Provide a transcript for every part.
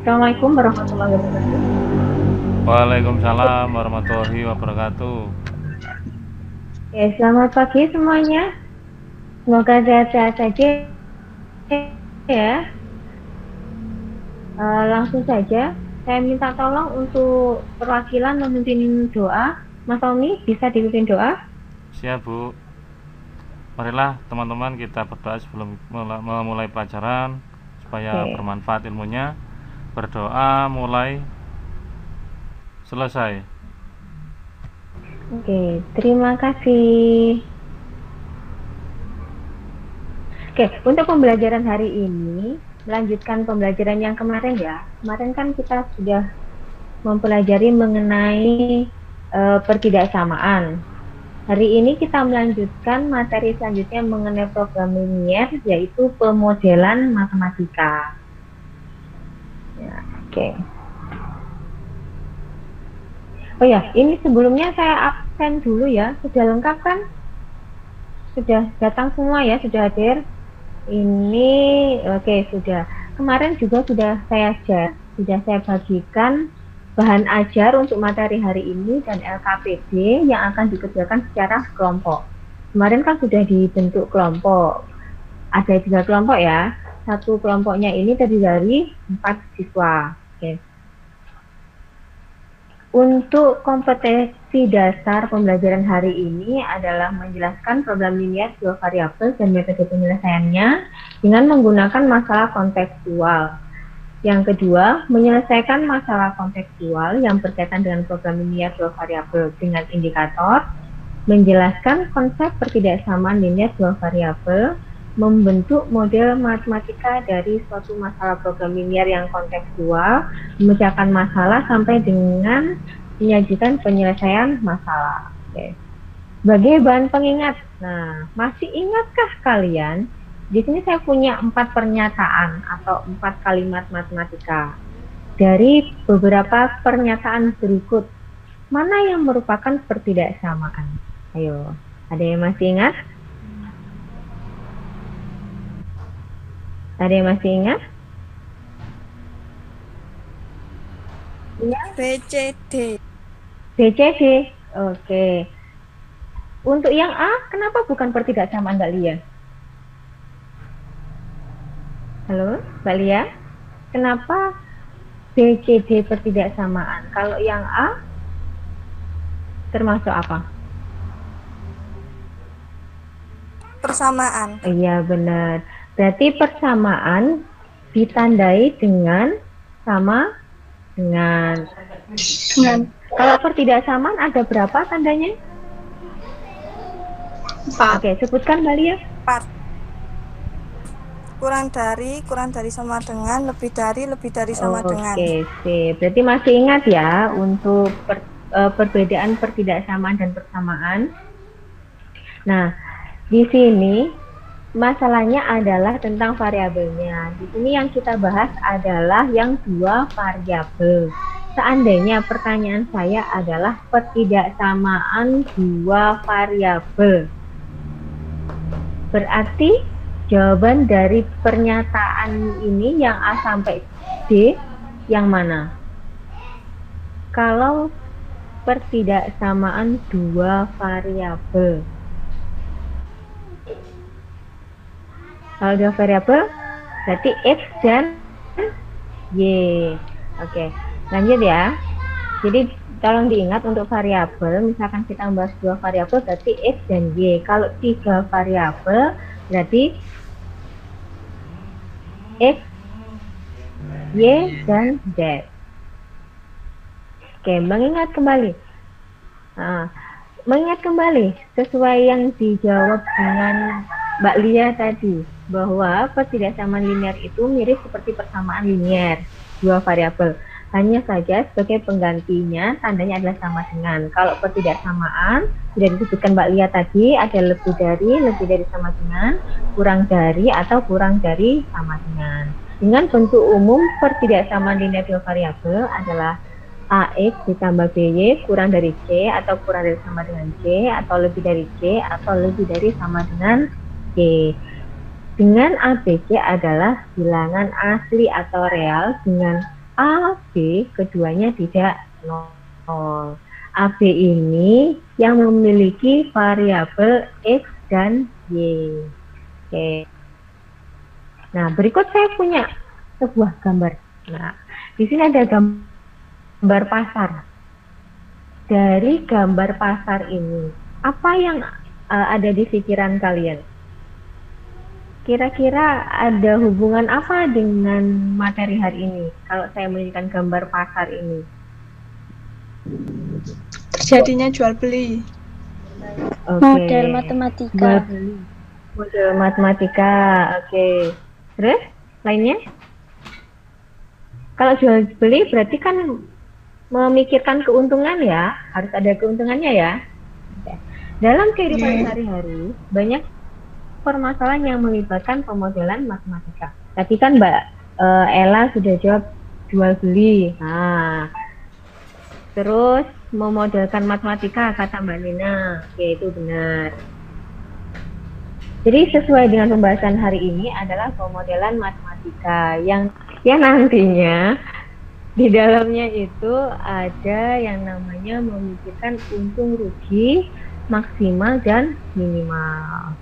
Assalamualaikum warahmatullahi wabarakatuh. Waalaikumsalam warahmatullahi wabarakatuh. Oke, selamat pagi semuanya. Semoga sehat-sehat saja ya. Langsung saja, saya minta tolong untuk perwakilan memimpin doa. Mas Tommy, bisa dipimpin doa? Siap, Bu. Marilah teman-teman kita berdoa sebelum memulai pelajaran supaya Oke, bermanfaat ilmunya. Berdoa mulai selesai. oke, terima kasih. Oke, untuk pembelajaran hari ini, melanjutkan pembelajaran yang kemarin ya. Kemarin kan kita sudah mempelajari mengenai pertidaksamaan. Hari ini kita melanjutkan materi selanjutnya mengenai program linier, yaitu pemodelan matematika. Ya, oke. Oh ya, ini sebelumnya saya absen dulu ya. Sudah lengkap kan? Sudah datang semua ya, sudah hadir. Ini oke, sudah. Kemarin juga sudah saya bagikan bahan ajar untuk materi hari ini dan LKPD yang akan dikerjakan secara kelompok. Kemarin kan sudah dibentuk kelompok. Ada 3 kelompok ya. Satu kelompoknya ini terdiri dari 4 siswa. Oke. Untuk kompetensi dasar pembelajaran hari ini adalah menjelaskan program linier dua variabel dan metode penyelesaiannya dengan menggunakan masalah kontekstual. Yang kedua, menyelesaikan masalah kontekstual yang berkaitan dengan program linier dua variabel dengan indikator, menjelaskan konsep pertidaksamaan linier dua variabel, membentuk model matematika dari suatu masalah program linier yang kontekstual, memecahkan masalah sampai dengan menyajikan penyelesaian masalah. Oke. Sebagai bahan pengingat, nah masih ingatkah kalian? Di sini saya punya 4 pernyataan atau 4 kalimat matematika. Dari beberapa pernyataan berikut, mana yang merupakan pertidaksamaan? Ayo, ada yang masih ingat? Ada yang masih ingat? Iya. BCD. BCD. Oke. Untuk yang A, kenapa bukan pertidaksamaan Mbak Lia? Halo, Mbak Lia? Kenapa BCD pertidaksamaan? Kalau yang A, termasuk apa? Persamaan. Iya, benar. Berarti persamaan ditandai dengan sama dengan. Kalau pertidaksamaan ada berapa tandanya? 4. Oke, sebutkan Mbak Lia. 4. Kurang dari sama dengan, lebih dari sama dengan. Oke, sip. Berarti masih ingat ya untuk perbedaan pertidaksamaan dan persamaan. Nah, di sini masalahnya adalah tentang variabelnya. Di sini yang kita bahas adalah yang 2 variabel. Seandainya pertanyaan saya adalah pertidaksamaan 2 variabel. Berarti jawaban dari pernyataan ini yang A sampai D yang mana? Kalau pertidaksamaan 2 variabel. Kalau 2 variabel berarti X dan Y. Oke, lanjut ya. Jadi tolong diingat untuk variabel, misalkan kita membahas 2 variabel berarti X dan Y. Kalau 3 variabel berarti X, Y, dan Z. Oke, mengingat kembali. Nah, mengingat kembali sesuai yang dijawab dengan Mbak Lia tadi, bahwa pertidaksamaan linier itu mirip seperti persamaan linier 2 variabel. Hanya saja sebagai penggantinya tandanya adalah sama dengan. Kalau pertidaksamaan sudah disebutkan Mbak Lia tadi, ada lebih dari sama dengan, kurang dari atau kurang dari sama dengan. Dengan bentuk umum pertidaksamaan linier 2 variabel adalah AX ditambah BY kurang dari C atau kurang dari sama dengan C atau lebih dari C atau lebih dari sama dengan C. Dengan ABC adalah bilangan asli atau real dengan A, B, keduanya tidak nol. AB ini yang memiliki variabel X dan Y. Oke. Nah, berikut saya punya sebuah gambar. Nah, di sini ada gambar pasar. Dari gambar pasar ini, apa yang ada di pikiran kalian? Kira-kira ada hubungan apa dengan materi hari ini? Kalau saya menunjukkan gambar pasar ini. Terjadinya jual beli. Oke. Model matematika. Jual beli. Model matematika. Oke. Terus lainnya? Kalau jual beli berarti kan memikirkan keuntungan ya, harus ada keuntungannya ya. Dalam kehidupan sehari-hari banyak permasalahan yang melibatkan pemodelan matematika. Tadi kan Mbak Ella sudah jawab jual beli. Nah, terus memodelkan matematika kata Mbak Nina, yaitu benar. Jadi sesuai dengan pembahasan hari ini adalah pemodelan matematika yang nantinya di dalamnya itu ada yang namanya memikirkan untung rugi, maksimal dan minimal.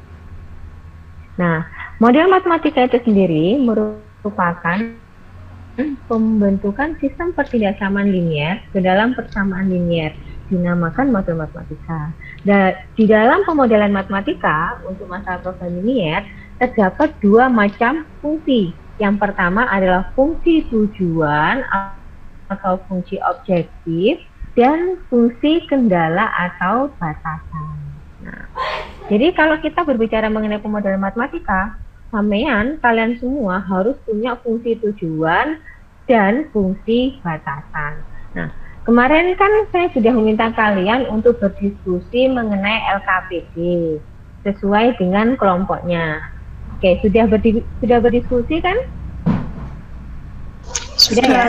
Nah, model matematika itu sendiri merupakan pembentukan sistem pertidaksamaan linier ke dalam persamaan linier, dinamakan model matematika. Dan di dalam pemodelan matematika untuk masalah problem linier terdapat dua macam fungsi. Yang pertama adalah fungsi tujuan atau fungsi objektif dan fungsi kendala atau batasan. Nah, jadi kalau kita berbicara mengenai pemodelan matematika, kalian semua harus punya fungsi tujuan dan fungsi batasan. Nah, kemarin kan saya sudah meminta kalian untuk berdiskusi mengenai LKPD sesuai dengan kelompoknya. Oke, sudah berdiskusi kan? Sudah ya?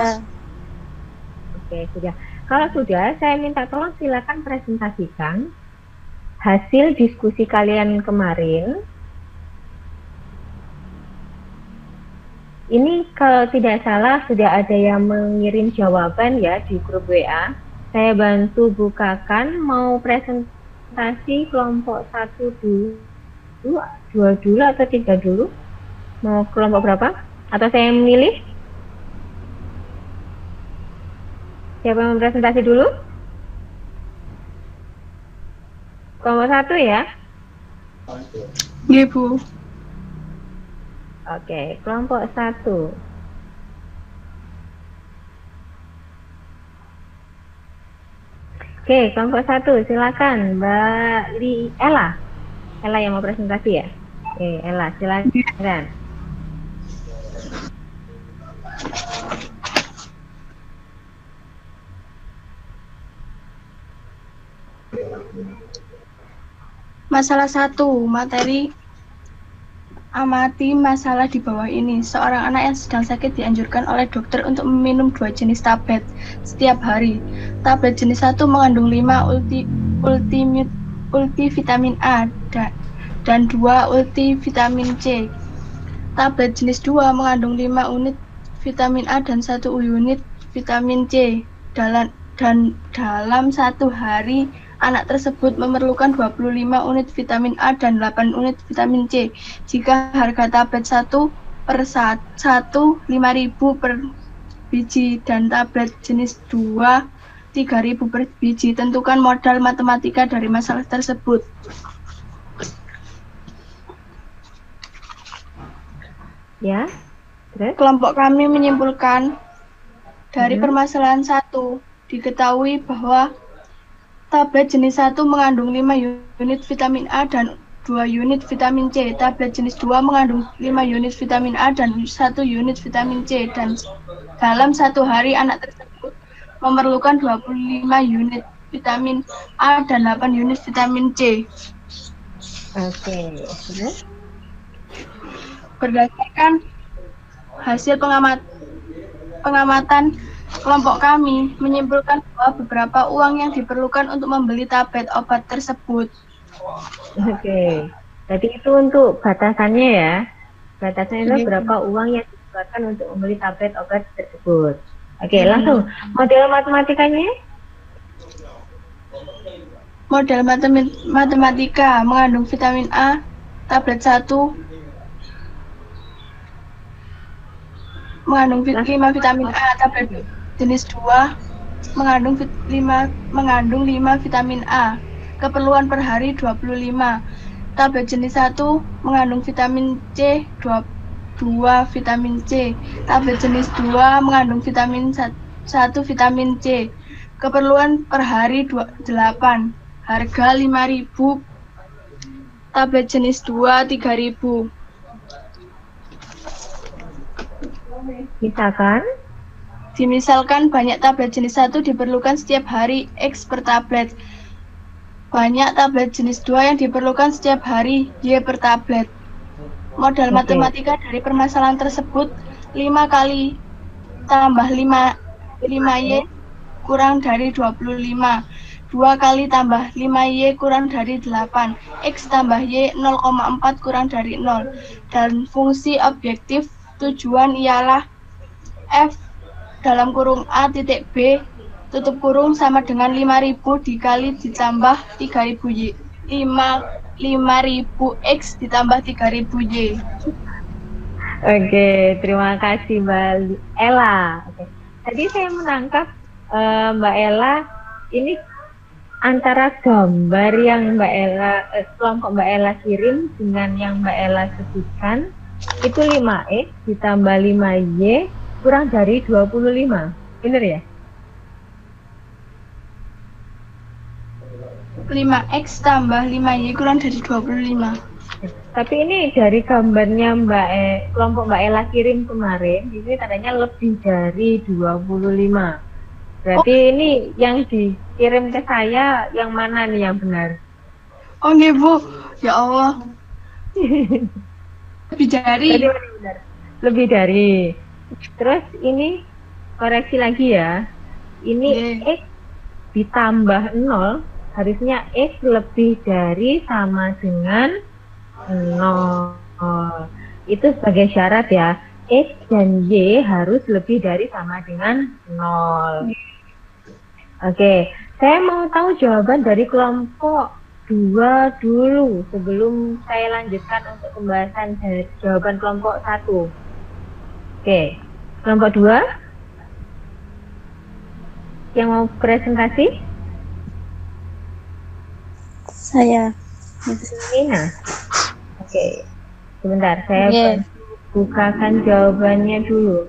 Oke, sudah. Kalau sudah, saya minta tolong silakan presentasikan hasil diskusi kalian kemarin. Ini kalau tidak salah sudah ada yang mengirim jawaban ya di grup WA. Saya bantu bukakan, mau presentasi kelompok 1 dulu, 2 dulu atau 3 dulu? Mau kelompok berapa? Atau saya yang memilih? Siapa yang presentasi dulu? Kelompok 1 ya? Iya, Bu. Oke, kelompok 1. Oke, kelompok 1, silakan Mbak Ella. Ella yang mau presentasi ya? Oke, Ella, silakan. Masalah 1, materi amati masalah di bawah ini. Seorang anak yang sedang sakit dianjurkan oleh dokter untuk meminum 2 jenis tablet setiap hari. Tablet jenis 1 mengandung 5 multivitamin A dan 2 multivitamin C. Tablet jenis 2 mengandung 5 unit vitamin A dan 1 unit vitamin C. Dalam 1 hari, anak tersebut memerlukan 25 unit vitamin A dan 8 unit vitamin C. Jika harga tablet 1 per 1 5.000 per biji dan tablet jenis 2 3.000 per biji, tentukan modal matematika dari masalah tersebut. Ya, terus? Kelompok kami menyimpulkan dari permasalahan 1, diketahui bahwa tablet jenis 1 mengandung 5 unit vitamin A dan 2 unit vitamin C. Tablet jenis 2 mengandung 5 unit vitamin A dan 1 unit vitamin C. Dan dalam 1 hari anak tersebut memerlukan 25 unit vitamin A dan 8 unit vitamin C. Oke, terus? Berdasarkan hasil pengamatan, kelompok kami menyimpulkan bahwa beberapa uang yang diperlukan untuk membeli tablet obat tersebut. Oke, jadi itu untuk batasannya ya. Batasannya itu berapa uang yang dibutuhkan untuk membeli tablet obat tersebut. Oke, langsung. Model matematikanya? Model matematika mengandung vitamin A, tablet 1, mengandung 5 vitamin A, tablet jenis 2, mengandung 5 vitamin A. Keperluan per hari 25. Tablet jenis 1 mengandung vitamin C, 2 vitamin C. Tablet jenis 2 mengandung vitamin 1 vitamin C. Keperluan per hari 8. Harga 5.000. Tablet jenis 2 3.000. Misalkan banyak tablet jenis 1 diperlukan setiap hari X per tablet. Banyak tablet jenis 2 yang diperlukan setiap hari Y per tablet. Modal matematika dari permasalahan tersebut 5 kali tambah 5Y kurang dari 25. 2 kali tambah 5Y kurang dari 8. X tambah Y 0,4 kurang dari 0. Dan fungsi objektif tujuan ialah F dalam kurung A titik B tutup kurung sama dengan 5.000 dikali ditambah 3.000Y. 5.000 X ditambah 3.000Y. Oke, terima kasih Mbak Ella. Oke. Tadi saya menangkap Mbak Ella ini antara gambar yang kelompok Mbak Ella kirim dengan yang Mbak Ella sebutkan itu 5X ditambah 5Y kurang dari 25. Benar ya? 5X tambah 5Y kurang dari 25. Tapi ini dari gambarnya kelompok Mbak Ella kirim kemarin, ini tandanya lebih dari 25. Berarti ini yang dikirim ke saya yang mana nih yang benar? Oh nih Bu, ya Allah. Lebih dari. Benar. Lebih dari. Terus ini koreksi lagi ya. Ini X ditambah 0, harusnya X lebih dari sama dengan 0. Itu sebagai syarat ya. X dan Y harus lebih dari sama dengan 0. Oke, saya mau tahu jawaban dari kelompok 2 dulu sebelum saya lanjutkan untuk pembahasan dari jawaban kelompok 1. Oke, kelompok 2 yang mau presentasi? Saya. Nina. Oke, sebentar saya bukakan jawabannya dulu.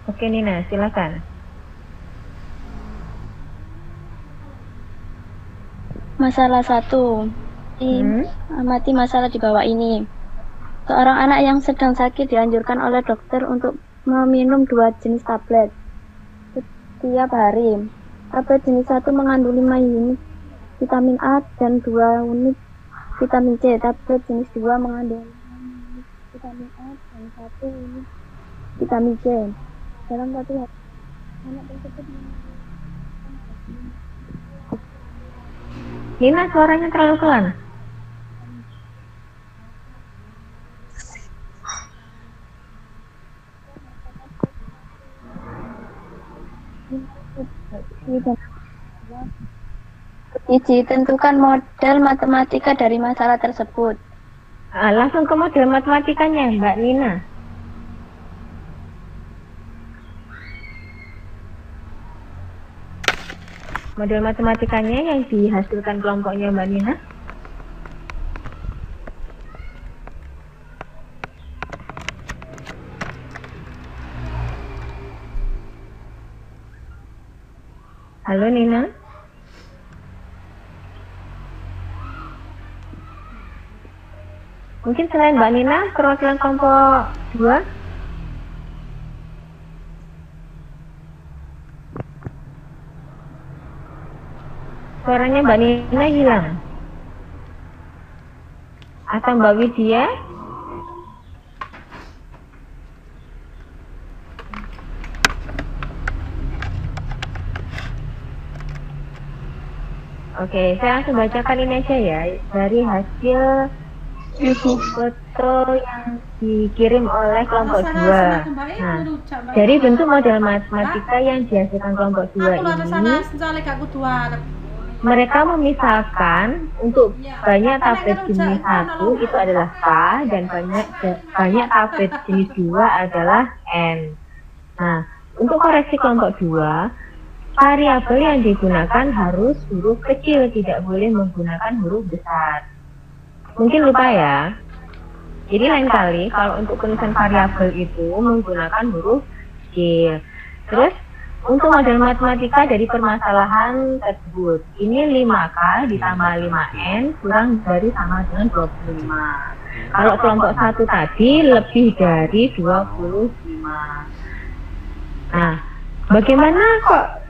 Oke Nina, silakan. Masalah 1. Amati masalah di bawah ini. Seorang anak yang sedang sakit dianjurkan oleh dokter untuk meminum 2 jenis tablet setiap hari. Tablet jenis 1 mengandung 5 unit vitamin A dan 2 unit vitamin C. Tablet jenis 2 mengandung 5 unit vitamin A dan 1 unit vitamin C. Dalam satu hari, anak tersebut Nina, suaranya terlalu pelan. Iji, tentukan model matematika dari masalah tersebut. Langsung ke model matematikanya, Mbak Nina. Model matematikanya yang dihasilkan kelompoknya Mbak Nina. Halo Nina. Mungkin selain Mbak Nina, perwakilan kelompok 2? Suaranya Mbak Nina hilang. Atau Mbak Widya? Oke, saya langsung bacakan ini aja ya. Dari hasil foto yang dikirim oleh kelompok 2. Nah, dari bentuk model matematika yang dihasilkan kelompok 2 ini, mereka memisahkan untuk banyak tablet jenis 1 itu adalah K dan banyak tablet jenis 2 adalah N. Nah, untuk koreksi kelompok 2, variabel yang digunakan harus huruf kecil, tidak boleh menggunakan huruf besar. Mungkin lupa ya. Jadi lain kali kalau untuk penulisan variabel itu menggunakan huruf kecil. Terus untuk model matematika dari permasalahan tersebut, ini 5K ditambah 5N kurang dari sama dengan 25. Kalau kelompok 1 tadi lebih dari 25. Nah, bagaimana kok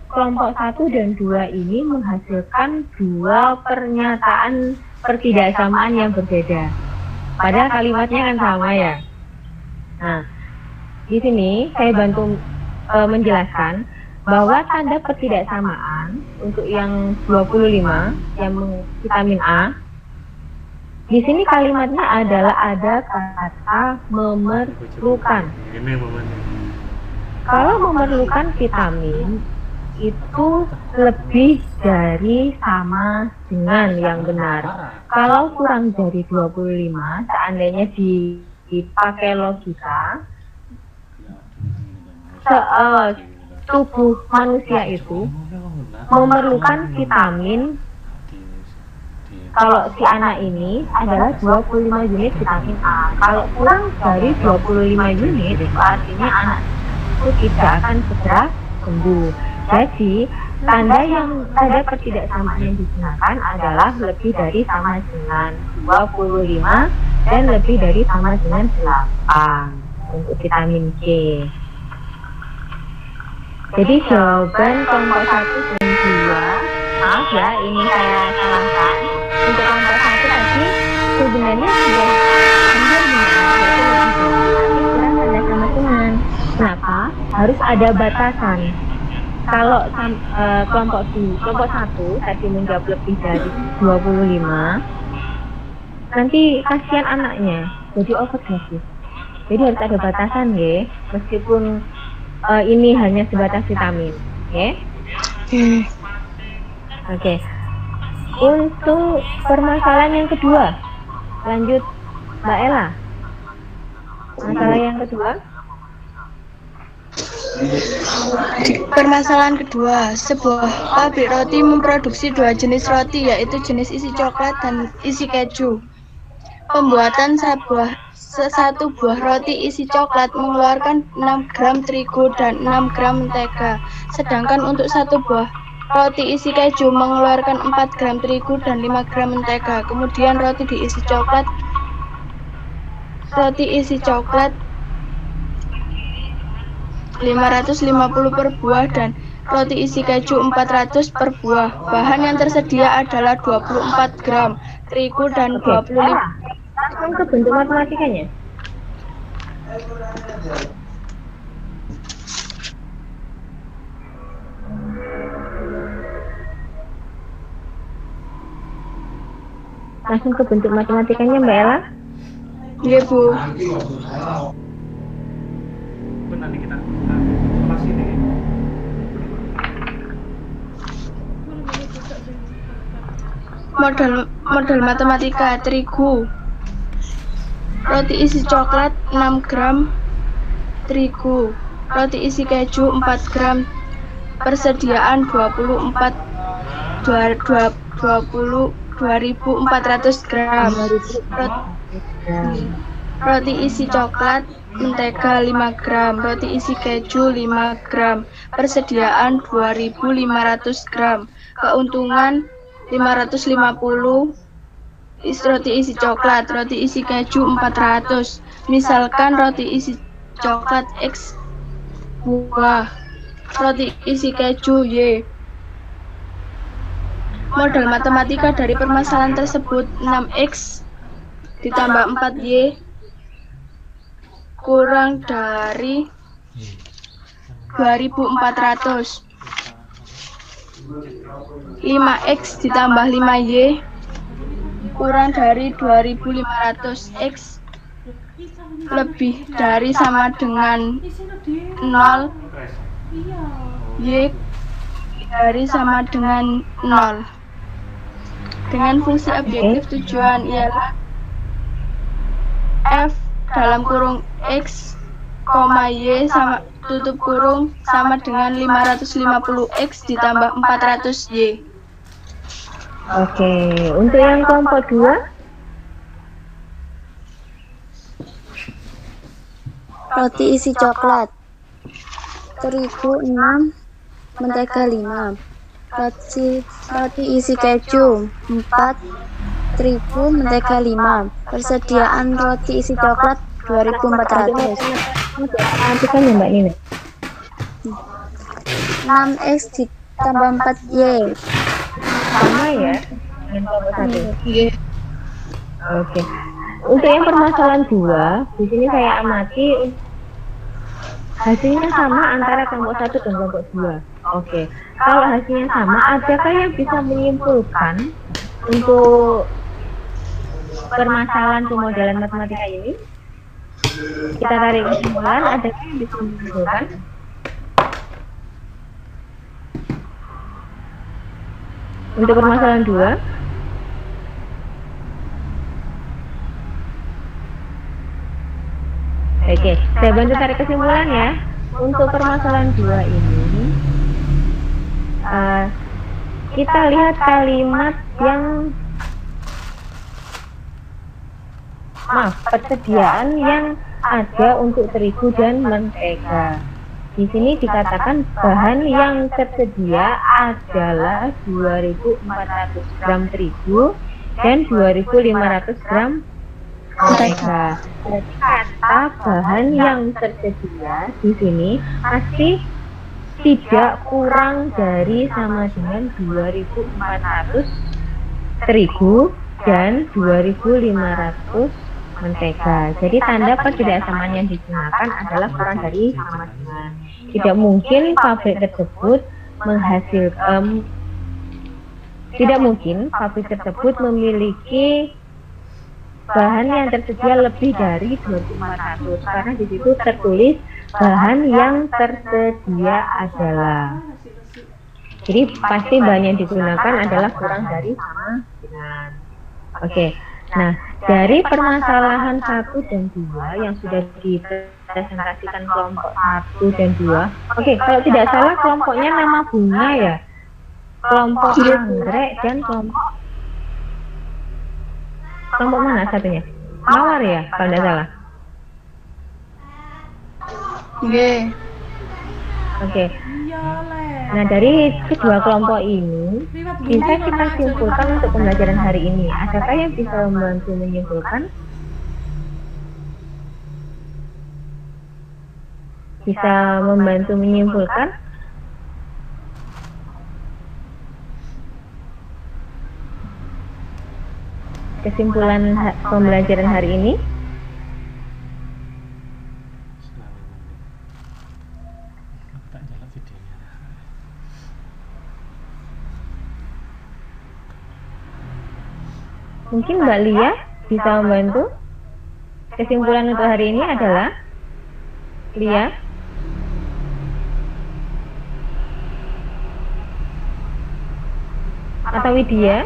kelompok 1 dan 2 ini menghasilkan dua pernyataan pertidaksamaan yang berbeda? Padahal kalimatnya kan sama ya. Nah, di sini saya bantu menjelaskan bahwa tanda pertidaksamaan untuk yang 25 yang vitamin A, di sini kalimatnya adalah ada kata memerlukan. Kalau memerlukan vitamin itu lebih dari sama dengan yang benar. Kalau kurang dari 25, seandainya dipakai logika, tubuh manusia itu memerlukan vitamin, kalau si anak ini adalah 25 unit vitamin A. Kalau kurang dari 25 unit, itu artinya anak itu tidak akan segera sembuh. Jadi tanda pertidaksamaan yang digunakan adalah lebih dari sama dengan 25 dan lebih dari sama dengan 8 untuk vitamin C. Jadi jawaban kelompok 1 dan 2, maaf ya ini saya salahkan. Untuk kelompok 1 tadi sebenarnya sudah hampir benar, yaitu lebih dari, tapi kurang tanda sama dengan. Kenapa? Harus ada batasan. Kalau kelompok 1 tadi menjawab lebih dari 25, nanti kasihan anaknya jadi overdosis. Jadi harus ada batasan ya, meskipun ini hanya sebatas vitamin, ya. Oke. Untuk permasalahan yang kedua, lanjut Mbak Ella. Masalah yang kedua. Permasalahan kedua, sebuah pabrik roti memproduksi dua jenis roti, yaitu jenis isi coklat dan isi keju. Pembuatan satu buah roti isi coklat mengeluarkan 6 gram terigu dan 6 gram mentega. Sedangkan untuk satu buah roti isi keju mengeluarkan 4 gram terigu dan 5 gram mentega. Kemudian roti isi coklat 550 per buah dan roti isi keju 400 per buah. Bahan yang tersedia adalah 24 gram terigu dan 25. Langsung ke bentuk matematikanya. Langsung ke bentuk matematikanya Mbak Ella. Iya Bu. Nanti kita kelas ini. Model matematika terigu. Roti isi coklat 6 gram terigu. Roti isi keju 4 gram. Persediaan 24 2400 gram. Roti isi coklat mentega 5 gram, roti isi keju 5 gram, persediaan 2500 gram, keuntungan 550, roti isi coklat, roti isi keju 400, misalkan roti isi coklat X buah, roti isi keju Y. Model matematika dari permasalahan tersebut 6X ditambah 4Y kurang dari 2400. 5X ditambah 5Y kurang dari 2500X lebih dari sama dengan 0, Y dari sama dengan 0. Dengan fungsi objektif tujuan ialah F dalam kurung X, Y sama tutup kurung sama dengan 550X ditambah 400Y. Oke, untuk yang kelompok 2? Roti isi coklat. Terigu 6, mentega 5. Roti isi keju 4, terigu, mentega 5. Persediaan roti isi coklat 2400. Perhatikan ya Mbak Nina. 6X ditambah 4Y. Sama ya dengan kelompok 1. Oke. Untuk yang permasalahan 2, di sini saya amati hasilnya sama antara kelompok 1 dan kelompok 2. Oke. Kalau hasilnya sama, adakah yang bisa menyimpulkan untuk permasalahan pemodelan matematika ini? Kita tarik kesimpulan, adakah yang bisa menyimpulkan? Untuk permasalahan 2? Oke, saya bantu tarik kesimpulan ya. Untuk permasalahan 2 ini, kita lihat kalimat yang persediaan yang ada untuk terigu dan mentega. Di sini dikatakan bahan yang tersedia adalah 2.400 gram terigu dan 2.500 gram mentega. Jadi kata bahan yang tersedia di sini pasti tidak kurang dari sama dengan 2.400 terigu dan 2.500 mentega. Jadi tanda ketidaksamaan yang digunakan adalah kurang dari sama dengan. Tidak mungkin pabrik tersebut memiliki bahan yang tersedia lebih dari 2.400 karena di situ tertulis bahan yang tersedia adalah. Jadi pasti bahan yang digunakan adalah kurang dari sama dengan. Oke. Nah, dari permasalahan 1 dan 2 yang sudah dipresentasikan kelompok 1 dan 2. Oke, kalau tidak salah kelompoknya nama bunga ya. Kelompok anggrek dan kelompok mana satunya? Mawar ya, kalau tidak salah. Oke. Nah, dari kedua kelompok ini bisa kita simpulkan untuk pembelajaran hari ini. Adakah yang bisa membantu menyimpulkan? Bisa membantu menyimpulkan? Kesimpulan pembelajaran hari ini? Mungkin Mbak Lia bisa membantu. Kesimpulan untuk hari ini adalah Lia. Atau Widya.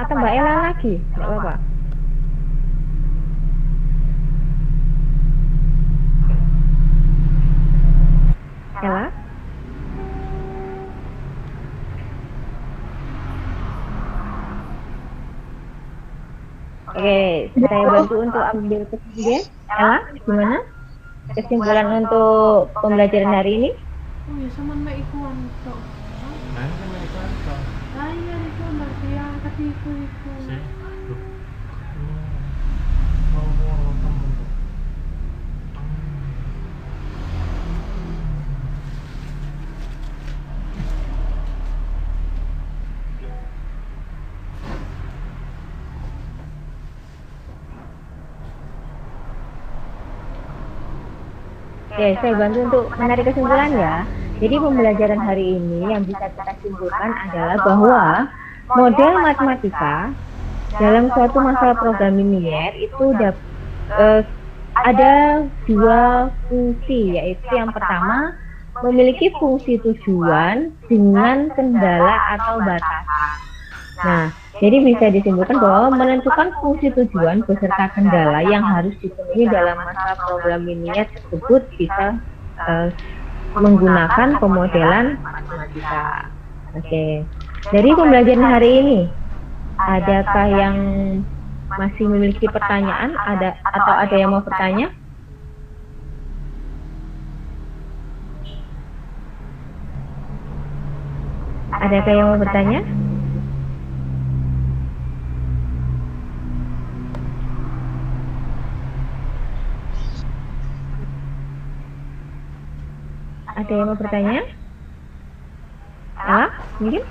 Atau Mbak Ella lagi, tidak apa-apa. Ella? Oke, saya bantu untuk ambil kesimpulan. Ella, gimana? Kesimpulan untuk pembelajaran hari ini? Oh ya, sama Mbak Iku Anto. Nah, sama itu apa? Ah iya, itu Mbak Tia, tapi itu. Oke, saya bantu untuk menarik kesimpulan ya. Jadi pembelajaran hari ini yang bisa kita simpulkan adalah bahwa model matematika dalam suatu masalah program linier itu ada dua fungsi, yaitu yang pertama memiliki fungsi tujuan dengan kendala atau batasan. Nah, jadi bisa disimpulkan bahwa menentukan fungsi tujuan beserta kendala yang harus dipenuhi dalam masalah program linier tersebut bisa menggunakan pemodelan matematika. Oke, dari pembelajaran hari ini, adakah yang masih memiliki pertanyaan? Atau ada yang mau bertanya? Adakah yang mau bertanya? Ada yang mau bertanya? Mungkin?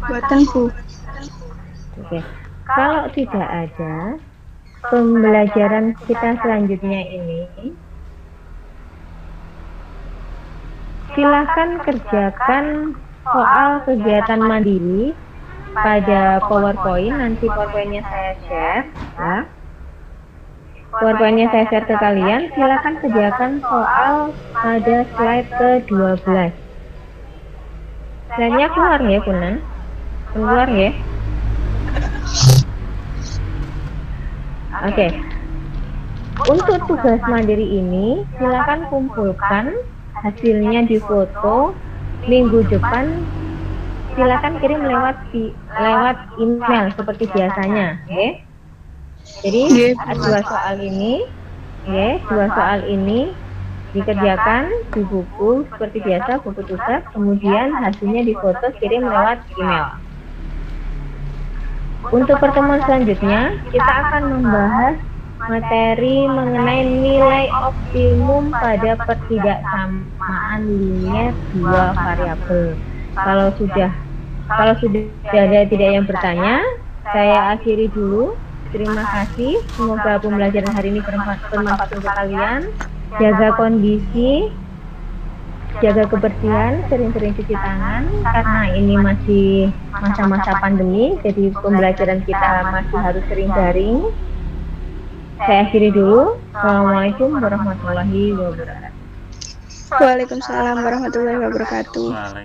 Buatan Bu. Oke. Kalau tidak ada, pembelajaran kita selanjutnya ini, silakan kerjakan soal kegiatan mandiri pada PowerPoint. Nanti PowerPoint-nya saya share, ya. PowerPoint-nya saya share ke kalian. Silakan kerjakan soal pada slide ke-12. Slide-nya keluar ya, Kunan? Keluar ya? Oke. Untuk tugas mandiri ini, silakan kumpulkan hasilnya di foto. Minggu depan silakan kirim lewat email seperti biasanya, oke? Jadi dua soal ini dikerjakan di buku seperti biasa, buku tugas, kemudian hasilnya difoto kirim lewat email. Untuk pertemuan selanjutnya, kita akan membahas materi mengenai nilai optimum pada pertidaksamaan linier dua variabel. Kalau sudah ada tidak yang bertanya, saya akhiri dulu. Terima kasih. Semoga pembelajaran hari ini bermanfaat untuk kalian. Jaga kondisi, jaga kebersihan, sering-sering cuci tangan karena ini masih masa-masa pandemi, jadi pembelajaran kita masih harus sering daring. Saya akhiri dulu. Assalamualaikum warahmatullahi wabarakatuh. Waalaikumsalam warahmatullahi wabarakatuh.